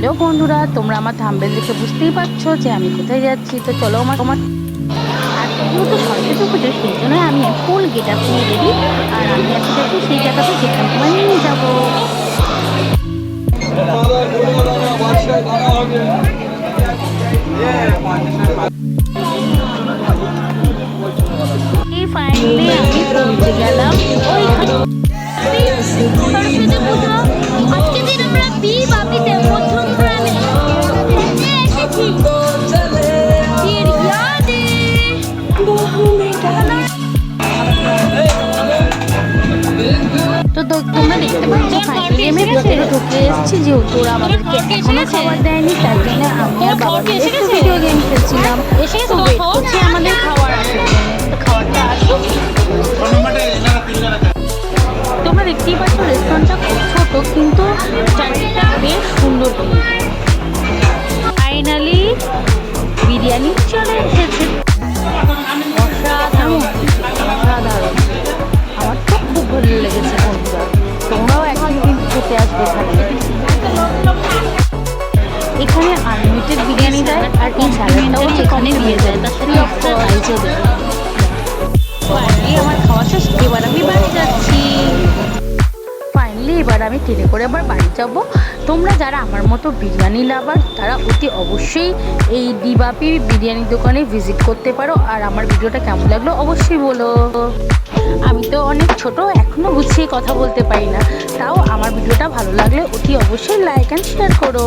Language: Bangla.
হ্যালো বন্ধুরা, তোমরা আমার থাম্বনেল দেখে বুঝতেই পারছো যে আমি কোথায় যাচ্ছি। তো চলো আমার আর যেহেতু সরস্বতী পুজো, সেই জন্য আমি ফুল গেট আপ নিয়ে রেডি। আর আমি এখন যাচ্ছি সেই জায়গাতে যেখানে তোমায় নিয়ে যাবো। ফাইনালি আমি পৌঁছে গেলাম ওইখানে। সরস্বতী পুজো আজকে দিন আমরা বাপিতে প্রথম গ্রামে এসেছি। তো তোমরা দেখতে পাচ্ছ ফাইনালি আমি ভিতরে ঢুকে এসেছি। যেহেতু ওরা আমাদেরকে এখনো খাবার দেয়নি, তাই জন্য আমি আর বাবা মিলে একটু ভিডিও গেম খেলছিলাম। তো ওয়েট করছি আমাদের খাবার আসার জন্য। তো খাবারটা আসুক। তোমরা দেখতেই পাচ্ছ রেস্টুরেন্টটা খুব ছোট, কিন্তু চারিদিকটা বেশ সুন্দর। ফাইনালি বিরিয়ানি চলে এসেছে। অসাধারণ অসাধারণ, আমার তো খুব ভালো লেগেছে বন্ধুরা। তোমরাও একদিন কিন্তু খেতে আসবে এখানে আনলিমিটেড বিরিয়ানি দেয়, আর এই স্যালাডটাও এখানে দিয়ে যায়। তার সাথে রাইসও দেয়। ফাইনালি আমার খাওয়া শেষ, এবার আমি বাড়ি যাচ্ছি। ফাইনালি এবার আমি ট্রেনে করে আবার বাড়ি যাব। তোমরা যারা আমার মতো বিরিয়ানি লাভার, তারা অতি অবশ্যই এই দিবাপি বিরিয়ানি দোকানে ভিজিট করতে পারো। আর আমার ভিডিওটা কেমন লাগলো অবশ্যই বলো। আমি তো অনেক ছোট, এখনও গুছিয়ে কথা বলতে পারি না। তাও আমার ভিডিওটা ভালো লাগলে অতি অবশ্যই লাইক অ্যান্ড শেয়ার করো।